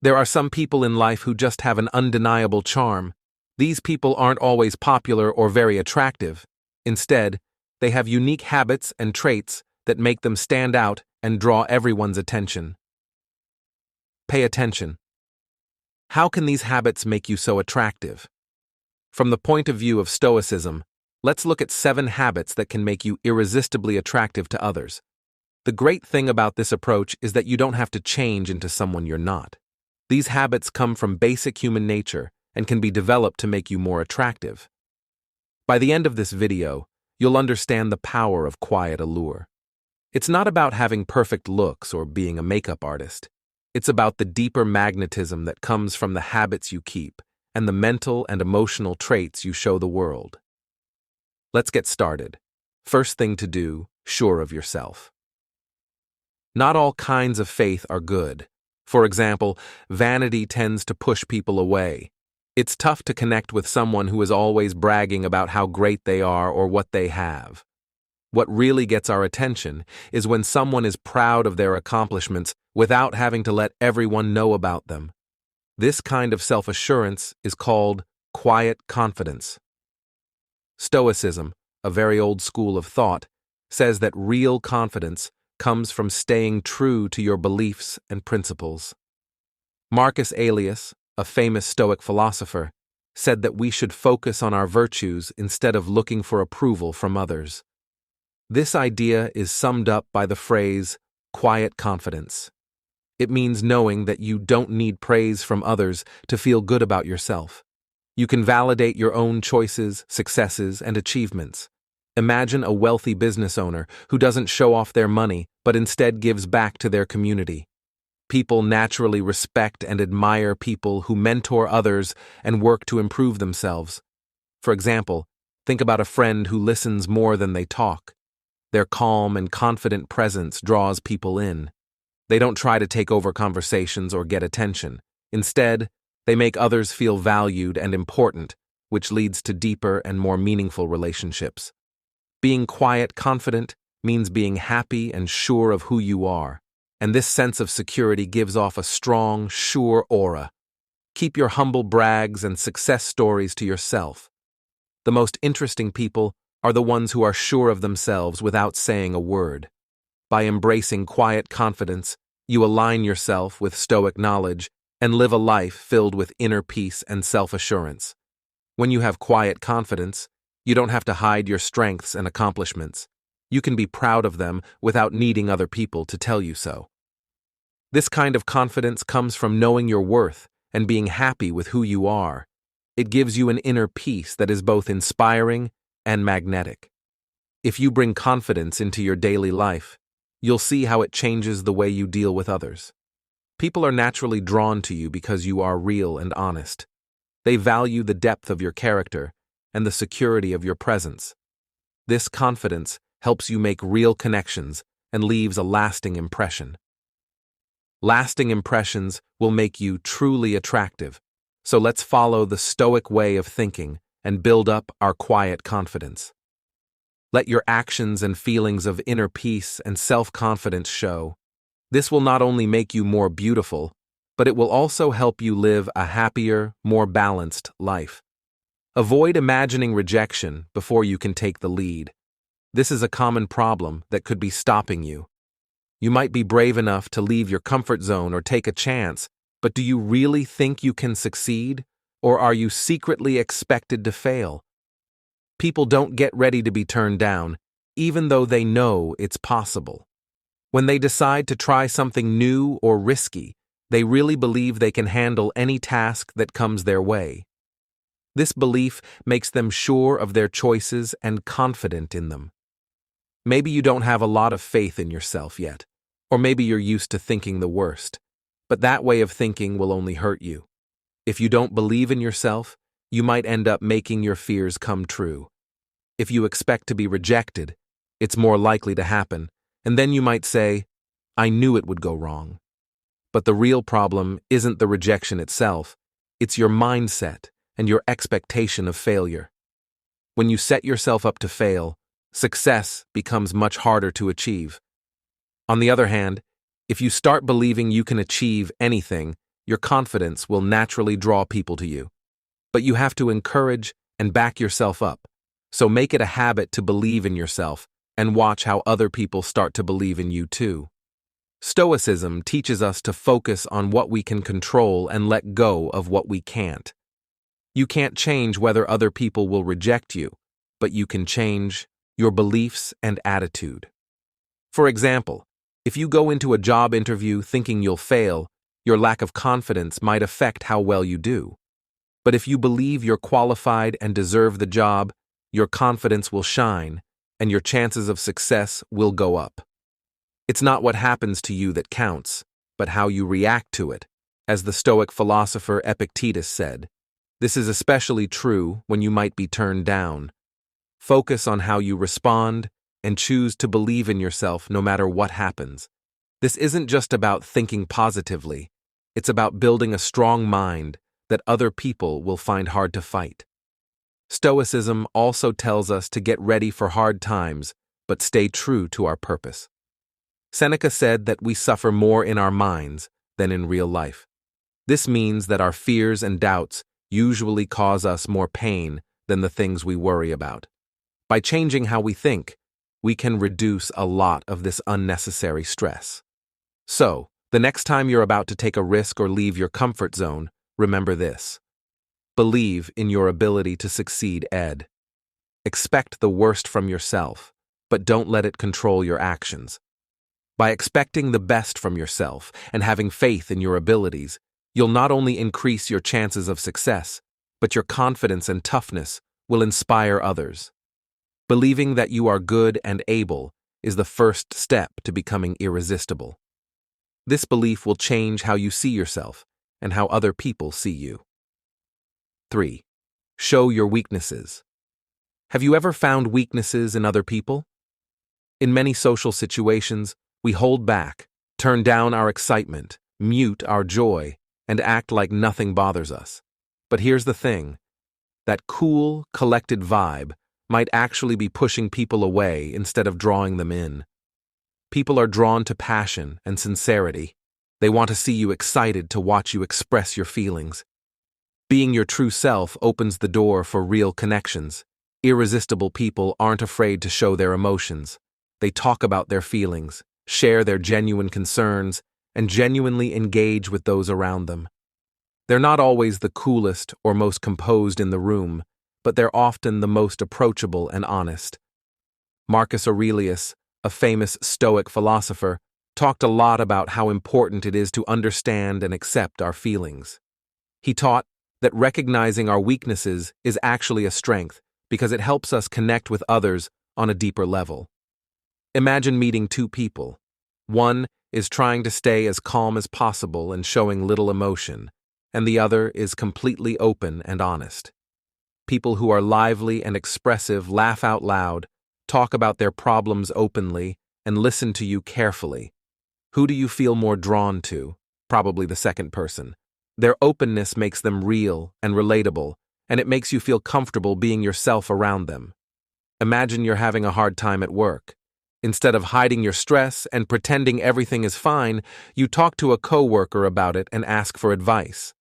There are some people in life who just have an undeniable charm. These people aren't always popular or very attractive. Instead, they have unique habits and traits that make them stand out and draw everyone's attention. Pay attention. How can these habits make you so attractive? From the point of view of Stoicism, let's look at 7 habits that can make you irresistibly attractive to others. The great thing about this approach is that you don't have to change into someone you're not. These habits come from basic human nature and can be developed to make you more attractive. By the end of this video, you'll understand the power of quiet allure. It's not about having perfect looks or being a makeup artist. It's about the deeper magnetism that comes from the habits you keep and the mental and emotional traits you show the world. Let's get started. First thing to do, sure of yourself. Not all kinds of faith are good. For example, vanity tends to push people away. It's tough to connect with someone who is always bragging about how great they are or what they have. What really gets our attention is when someone is proud of their accomplishments without having to let everyone know about them. This kind of self-assurance is called quiet confidence. Stoicism, a very old school of thought, says that real confidence comes from staying true to your beliefs and principles. Marcus Aurelius, a famous Stoic philosopher, said that we should focus on our virtues instead of looking for approval from others. This idea is summed up by the phrase, quiet confidence. It means knowing that you don't need praise from others to feel good about yourself. You can validate your own choices, successes, and achievements. Imagine a wealthy business owner who doesn't show off their money but instead gives back to their community. People naturally respect and admire people who mentor others and work to improve themselves. For example, think about a friend who listens more than they talk. Their calm and confident presence draws people in. They don't try to take over conversations or get attention. Instead, they make others feel valued and important, which leads to deeper and more meaningful relationships. Being quiet, confident means being happy and sure of who you are, and this sense of security gives off a strong, sure aura. Keep your humble brags and success stories to yourself. The most interesting people are the ones who are sure of themselves without saying a word. By embracing quiet confidence, you align yourself with Stoic knowledge and live a life filled with inner peace and self-assurance. When you have quiet confidence, you don't have to hide your strengths and accomplishments. You can be proud of them without needing other people to tell you so. This kind of confidence comes from knowing your worth and being happy with who you are. It gives you an inner peace that is both inspiring and magnetic. If you bring confidence into your daily life, you'll see how it changes the way you deal with others. People are naturally drawn to you because you are real and honest. They value the depth of your character and the security of your presence. This confidence helps you make real connections and leaves a lasting impression. Lasting impressions will make you truly attractive, so let's follow the Stoic way of thinking and build up our quiet confidence. Let your actions and feelings of inner peace and self-confidence show. This will not only make you more beautiful, but it will also help you live a happier, more balanced life. Avoid imagining rejection before you can take the lead. This is a common problem that could be stopping you. You might be brave enough to leave your comfort zone or take a chance, but do you really think you can succeed, or are you secretly expected to fail? People don't get ready to be turned down, even though they know it's possible. When they decide to try something new or risky, they really believe they can handle any task that comes their way. This belief makes them sure of their choices and confident in them. Maybe you don't have a lot of faith in yourself yet, or maybe you're used to thinking the worst, but that way of thinking will only hurt you. If you don't believe in yourself, you might end up making your fears come true. If you expect to be rejected, it's more likely to happen, and then you might say, "I knew it would go wrong." But the real problem isn't the rejection itself, it's your mindset and your expectation of failure. When you set yourself up to fail, success becomes much harder to achieve. On the other hand, if you start believing you can achieve anything, your confidence will naturally draw people to you. But you have to encourage and back yourself up. So make it a habit to believe in yourself and watch how other people start to believe in you too. Stoicism teaches us to focus on what we can control and let go of what we can't. You can't change whether other people will reject you, but you can change your beliefs and attitude. For example, if you go into a job interview thinking you'll fail, your lack of confidence might affect how well you do. But if you believe you're qualified and deserve the job, your confidence will shine, and your chances of success will go up. It's not what happens to you that counts, but how you react to it, as the Stoic philosopher Epictetus said. This is especially true when you might be turned down. Focus on how you respond and choose to believe in yourself no matter what happens. This isn't just about thinking positively, it's about building a strong mind that other people will find hard to fight. Stoicism also tells us to get ready for hard times, but stay true to our purpose. Seneca said that we suffer more in our minds than in real life. This means that our fears and doubts usually cause us more pain than the things we worry about. By changing how we think, we can reduce a lot of this unnecessary stress. So, the next time you're about to take a risk or leave your comfort zone, remember this. Believe in your ability to succeed, Ed. Expect the worst from yourself, but don't let it control your actions. By expecting the best from yourself and having faith in your abilities, you'll not only increase your chances of success, but your confidence and toughness will inspire others. Believing that you are good and able is the first step to becoming irresistible. This belief will change how you see yourself and how other people see you. 3. Show your weaknesses. Have you ever found weaknesses in other people? In many social situations, we hold back, turn down our excitement, mute our joy, and act like nothing bothers us. But here's the thing. That cool, collected vibe might actually be pushing people away instead of drawing them in. People are drawn to passion and sincerity. They want to see you excited to watch you express your feelings. Being your true self opens the door for real connections. Irresistible people aren't afraid to show their emotions. They talk about their feelings, share their genuine concerns, and genuinely engage with those around them. They're not always the coolest or most composed in the room, but they're often the most approachable and honest. Marcus Aurelius, a famous Stoic philosopher, talked a lot about how important it is to understand and accept our feelings. He taught that recognizing our weaknesses is actually a strength because it helps us connect with others on a deeper level. Imagine meeting two people. One is trying to stay as calm as possible and showing little emotion, and the other is completely open and honest. People who are lively and expressive laugh out loud, talk about their problems openly, and listen to you carefully. Who do you feel more drawn to? Probably the second person. Their openness makes them real and relatable, and it makes you feel comfortable being yourself around them. Imagine you're having a hard time at work. Instead of hiding your stress and pretending everything is fine, you talk to a coworker about it and ask for advice.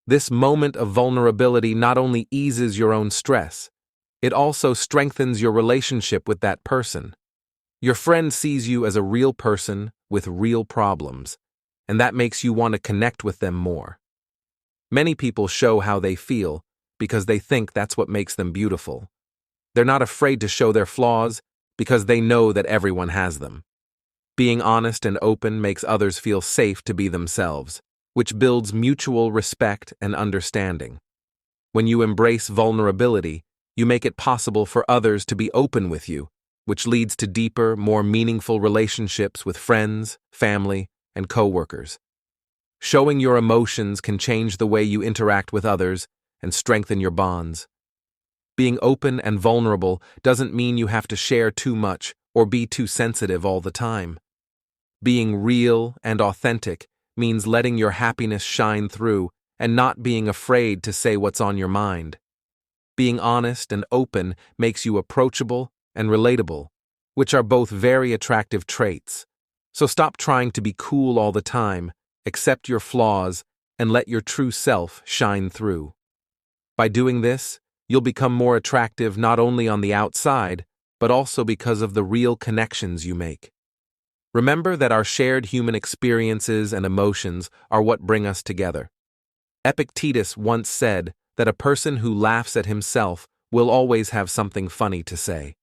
This moment of vulnerability not only eases your own stress, it also strengthens your relationship with that person. Your friend sees you as a real person with real problems, and that makes you want to connect with them more. Many people show how they feel because they think that's what makes them beautiful. They're not afraid to show their flaws because they know that everyone has them. Being honest and open makes others feel safe to be themselves, which builds mutual respect and understanding. When you embrace vulnerability, you make it possible for others to be open with you, which leads to deeper, more meaningful relationships with friends, family, and coworkers. Showing your emotions can change the way you interact with others and strengthen your bonds. Being open and vulnerable doesn't mean you have to share too much or be too sensitive all the time. Being real and authentic means letting your happiness shine through and not being afraid to say what's on your mind. Being honest and open makes you approachable and relatable, which are both very attractive traits. So stop trying to be cool all the time, accept your flaws, and let your true self shine through. By doing this, you'll become more attractive not only on the outside, but also because of the real connections you make. Remember that our shared human experiences and emotions are what bring us together. Epictetus once said that a person who laughs at himself will always have something funny to say.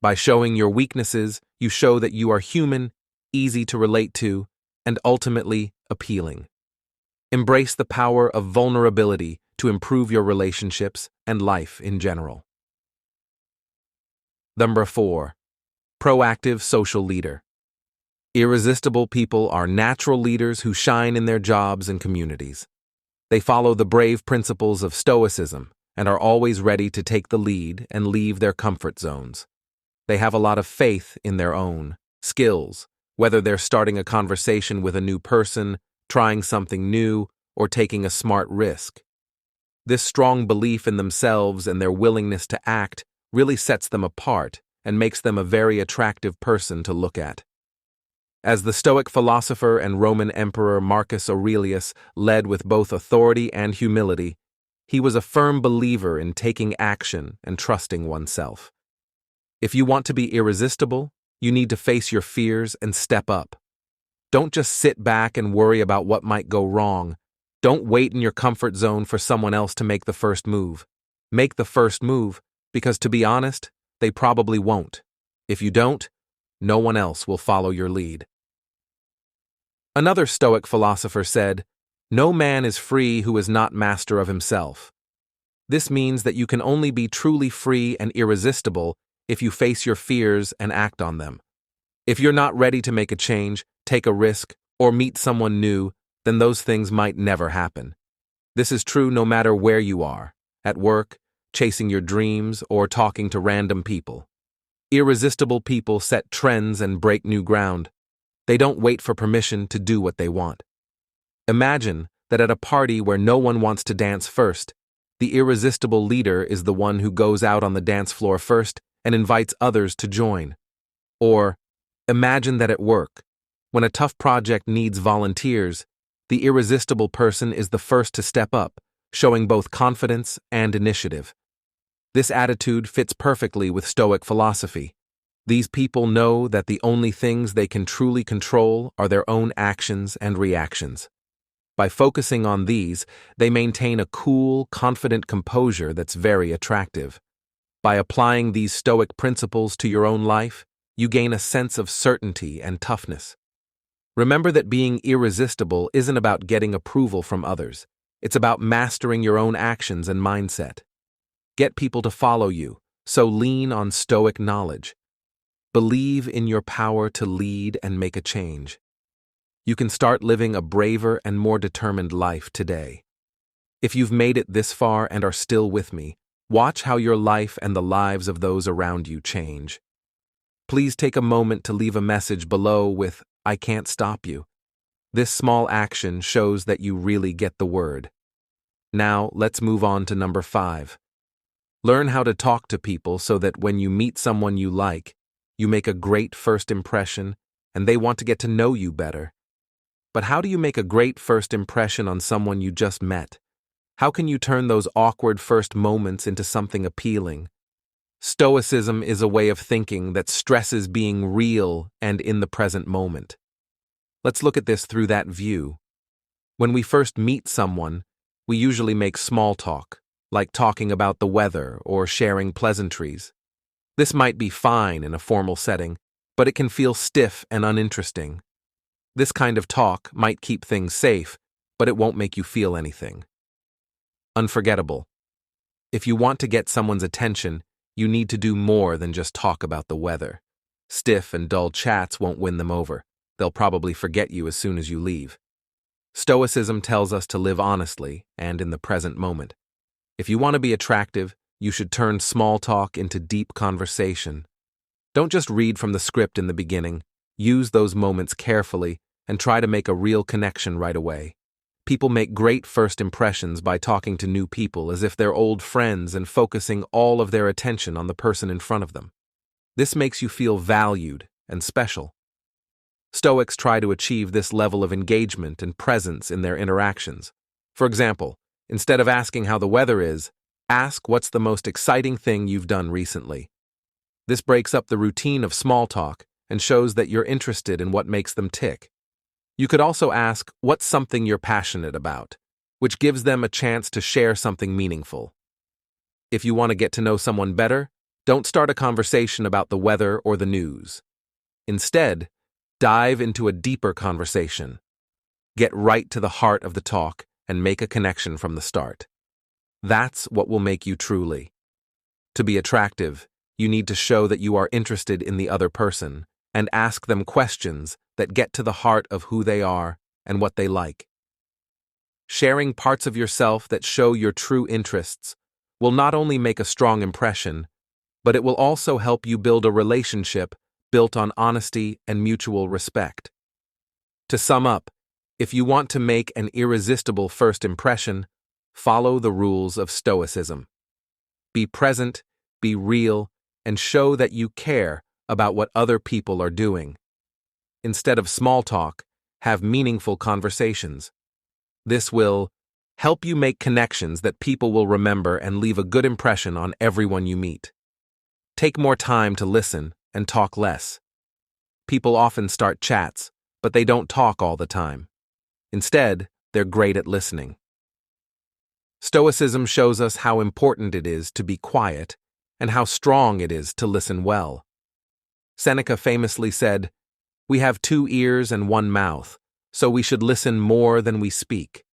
By showing your weaknesses, you show that you are human, easy to relate to, and ultimately appealing. Embrace the power of vulnerability to improve your relationships and life in general. Number 4. Proactive social leader. Irresistible people are natural leaders who shine in their jobs and communities. They follow the brave principles of Stoicism and are always ready to take the lead and leave their comfort zones. They have a lot of faith in their own skills, whether they're starting a conversation with a new person, trying something new, or taking a smart risk. This strong belief in themselves and their willingness to act really sets them apart and makes them a very attractive person to look at. As the Stoic philosopher and Roman Emperor Marcus Aurelius led with both authority and humility, he was a firm believer in taking action and trusting oneself. If you want to be irresistible, you need to face your fears and step up. Don't just sit back and worry about what might go wrong. Don't wait in your comfort zone for someone else to make the first move. Make the first move, because to be honest, they probably won't. If you don't, no one else will follow your lead. Another Stoic philosopher said, "No man is free who is not master of himself." This means that you can only be truly free and irresistible if you face your fears and act on them. If you're not ready to make a change, take a risk, or meet someone new, then those things might never happen. This is true no matter where you are, at work, chasing your dreams, or talking to random people. Irresistible people set trends and break new ground. They don't wait for permission to do what they want. Imagine that at a party where no one wants to dance first, the irresistible leader is the one who goes out on the dance floor first and invites others to join. Or, imagine that at work, when a tough project needs volunteers, the irresistible person is the first to step up, showing both confidence and initiative. This attitude fits perfectly with Stoic philosophy. These people know that the only things they can truly control are their own actions and reactions. By focusing on these, they maintain a cool, confident composure that's very attractive. By applying these Stoic principles to your own life, you gain a sense of certainty and toughness. Remember that being irresistible isn't about getting approval from others. It's about mastering your own actions and mindset. Get people to follow you, so lean on Stoic knowledge. Believe in your power to lead and make a change. You can start living a braver and more determined life today. If you've made it this far and are still with me, watch how your life and the lives of those around you change. Please take a moment to leave a message below with, "I can't stop you." This small action shows that you really get the word. Now, let's move on to number 5. Learn how to talk to people so that when you meet someone you like, you make a great first impression and they want to get to know you better. But how do you make a great first impression on someone you just met? How can you turn those awkward first moments into something appealing? Stoicism is a way of thinking that stresses being real and in the present moment. Let's look at this through that view. When we first meet someone, we usually make small talk, like talking about the weather or sharing pleasantries. This might be fine in a formal setting, but it can feel stiff and uninteresting. This kind of talk might keep things safe, but it won't make you feel anything. Unforgettable. If you want to get someone's attention, you need to do more than just talk about the weather. Stiff and dull chats won't win them over. They'll probably forget you as soon as you leave. Stoicism tells us to live honestly and in the present moment. If you want to be attractive, you should turn small talk into deep conversation. Don't just read from the script in the beginning. Use those moments carefully and try to make a real connection right away. People make great first impressions by talking to new people as if they're old friends and focusing all of their attention on the person in front of them. This makes you feel valued and special. Stoics try to achieve this level of engagement and presence in their interactions. For example, instead of asking how the weather is, ask what's the most exciting thing you've done recently. This breaks up the routine of small talk and shows that you're interested in what makes them tick. You could also ask what's something you're passionate about, which gives them a chance to share something meaningful. If you want to get to know someone better, don't start a conversation about the weather or the news. Instead, dive into a deeper conversation. Get right to the heart of the talk and make a connection from the start. That's what will make you truly. To be attractive, you need to show that you are interested in the other person and ask them questions that get to the heart of who they are and what they like. Sharing parts of yourself that show your true interests will not only make a strong impression, but it will also help you build a relationship built on honesty and mutual respect. To sum up, if you want to make an irresistible first impression, follow the rules of Stoicism. Be present, be real, and show that you care about what other people are doing. Instead of small talk, have meaningful conversations. This will help you make connections that people will remember and leave a good impression on everyone you meet. Take more time to listen and talk less. People often start chats, but they don't talk all the time. Instead, they're great at listening. Stoicism shows us how important it is to be quiet and how strong it is to listen well. Seneca famously said, "We have 2 ears and 1 mouth, so we should listen more than we speak."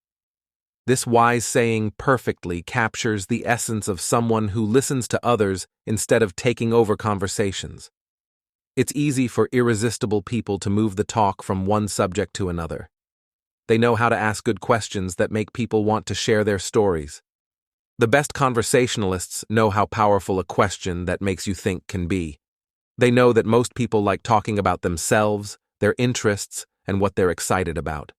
This wise saying perfectly captures the essence of someone who listens to others instead of taking over conversations. It's easy for irresistible people to move the talk from one subject to another. They know how to ask good questions that make people want to share their stories. The best conversationalists know how powerful a question that makes you think can be. They know that most people like talking about themselves, their interests, and what they're excited about.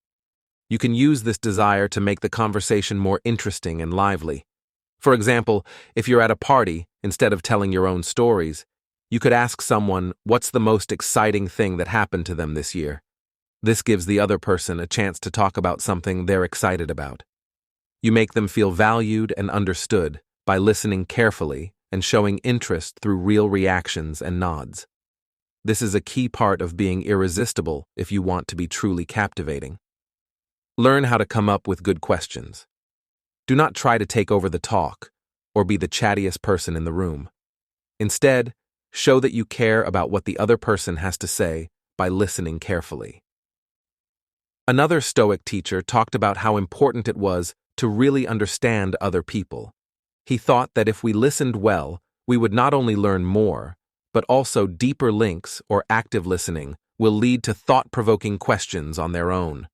You can use this desire to make the conversation more interesting and lively. For example, if you're at a party, instead of telling your own stories, you could ask someone what's the most exciting thing that happened to them this year. This gives the other person a chance to talk about something they're excited about. You make them feel valued and understood by listening carefully and showing interest through real reactions and nods. This is a key part of being irresistible if you want to be truly captivating. Learn how to come up with good questions. Do not try to take over the talk or be the chattiest person in the room. Instead, show that you care about what the other person has to say by listening carefully. Another Stoic teacher talked about how important it was to really understand other people. He thought that if we listened well, we would not only learn more, but also deeper links or active listening will lead to thought-provoking questions on their own.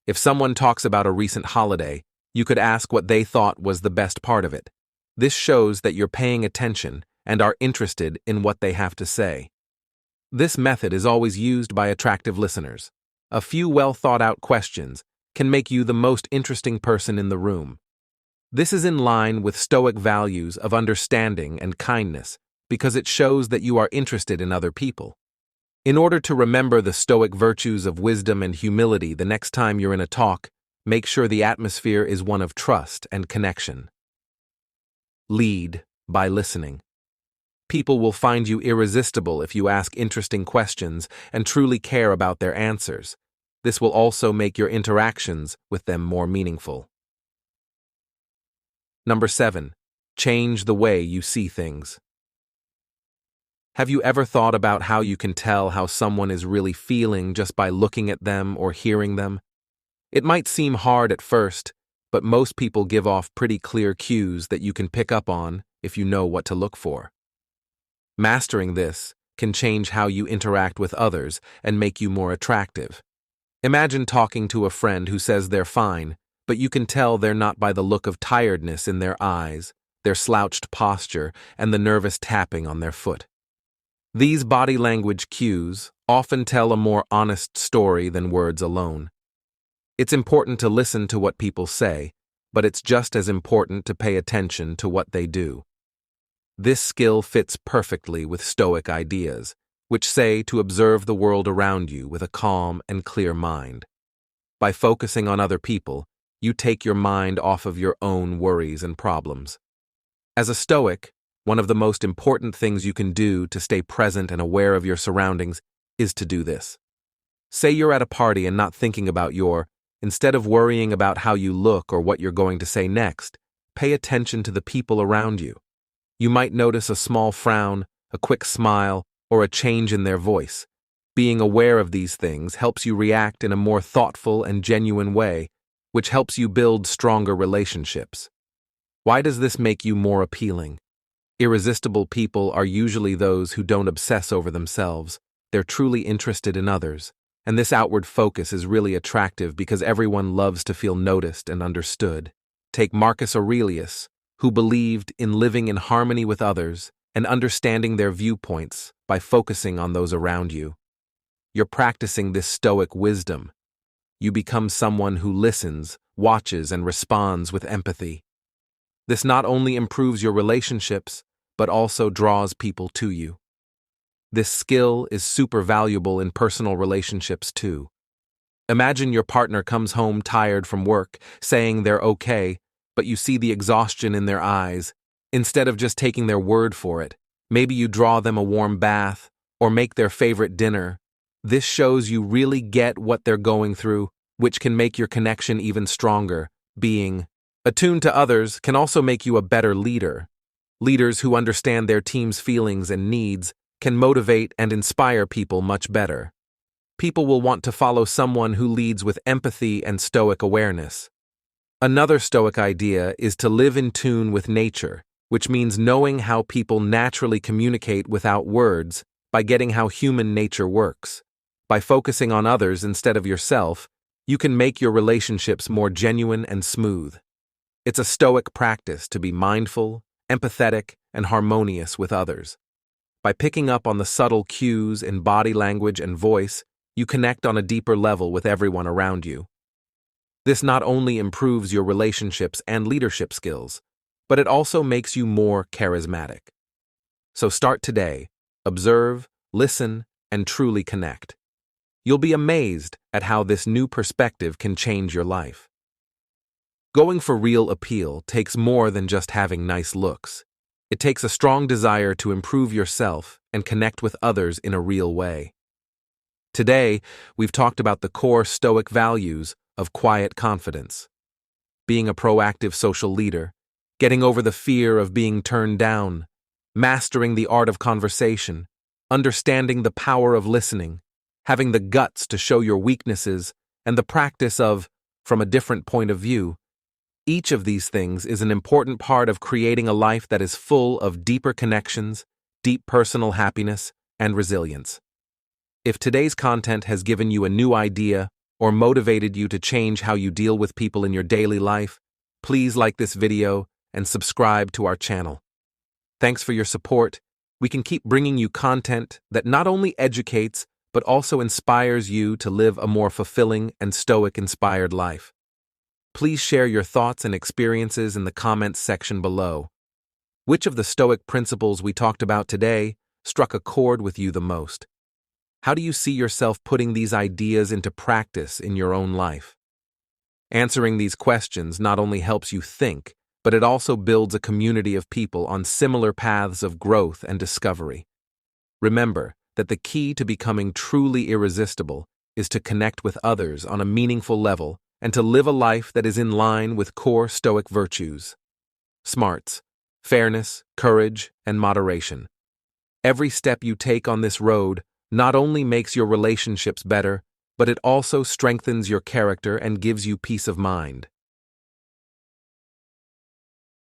If someone talks about a recent holiday, you could ask what they thought was the best part of it. This shows that you're paying attention and are interested in what they have to say. This method is always used by attractive listeners. A few well-thought-out questions can make you the most interesting person in the room. This is in line with Stoic values of understanding and kindness because it shows that you are interested in other people. In order to remember the Stoic virtues of wisdom and humility the next time you're in a talk, make sure the atmosphere is one of trust and connection. Lead by listening. People will find you irresistible if you ask interesting questions and truly care about their answers. This will also make your interactions with them more meaningful. Number 7. Change the way you see things. Have you ever thought about how you can tell how someone is really feeling just by looking at them or hearing them? It might seem hard at first, but most people give off pretty clear cues that you can pick up on if you know what to look for. Mastering this can change how you interact with others and make you more attractive. Imagine talking to a friend who says they're fine, but you can tell they're not by the look of tiredness in their eyes, their slouched posture, and the nervous tapping on their foot. These body language cues often tell a more honest story than words alone. It's important to listen to what people say, but it's just as important to pay attention to what they do. This skill fits perfectly with Stoic ideas, which say to observe the world around you with a calm and clear mind. By focusing on other people, You take your mind off of your own worries and problems. As a Stoic, one of the most important things you can do to stay present and aware of your surroundings is to do this. Say you're at a party and not thinking about instead of worrying about how you look or what you're going to say next, pay attention to the people around you. You might notice a small frown, a quick smile, or a change in their voice. Being aware of these things helps you react in a more thoughtful and genuine way, which helps you build stronger relationships. Why does this make you more appealing? Irresistible people are usually those who don't obsess over themselves. They're truly interested in others. And this outward focus is really attractive because everyone loves to feel noticed and understood. Take Marcus Aurelius, who believed in living in harmony with others and understanding their viewpoints by focusing on those around you. You're practicing this Stoic wisdom. You become someone who listens, watches, and responds with empathy. This not only improves your relationships, but also draws people to you. This skill is super valuable in personal relationships too. Imagine your partner comes home tired from work, saying they're okay, but you see the exhaustion in their eyes. Instead of just taking their word for it, maybe you draw them a warm bath or make their favorite dinner. This shows you really get what they're going through, which can make your connection even stronger. Being attuned to others can also make you a better leader. Leaders who understand their team's feelings and needs can motivate and inspire people much better. People will want to follow someone who leads with empathy and Stoic awareness. Another Stoic idea is to live in tune with nature, which means knowing how people naturally communicate without words by getting how human nature works. By focusing on others instead of yourself, you can make your relationships more genuine and smooth. It's a Stoic practice to be mindful, empathetic, and harmonious with others. By picking up on the subtle cues in body language and voice, you connect on a deeper level with everyone around you. This not only improves your relationships and leadership skills, but it also makes you more charismatic. So start today, observe, listen, and truly connect. You'll be amazed at how this new perspective can change your life. Going for real appeal takes more than just having nice looks. It takes a strong desire to improve yourself and connect with others in a real way. Today, we've talked about the core Stoic values of quiet confidence, being a proactive social leader, getting over the fear of being turned down, mastering the art of conversation, understanding the power of listening, having the guts to show your weaknesses, and the practice of, from a different point of view. Each of these things is an important part of creating a life that is full of deeper connections, deep personal happiness, and resilience. If today's content has given you a new idea or motivated you to change how you deal with people in your daily life, please like this video and subscribe to our channel. Thanks for your support. We can keep bringing you content that not only educates, but also inspires you to live a more fulfilling and Stoic-inspired life. Please share your thoughts and experiences in the comments section below. Which of the Stoic principles we talked about today struck a chord with you the most? How do you see yourself putting these ideas into practice in your own life? Answering these questions not only helps you think, but it also builds a community of people on similar paths of growth and discovery. Remember that the key to becoming truly irresistible is to connect with others on a meaningful level and to live a life that is in line with core Stoic virtues. Smarts, fairness, courage, and moderation. Every step you take on this road not only makes your relationships better, but it also strengthens your character and gives you peace of mind.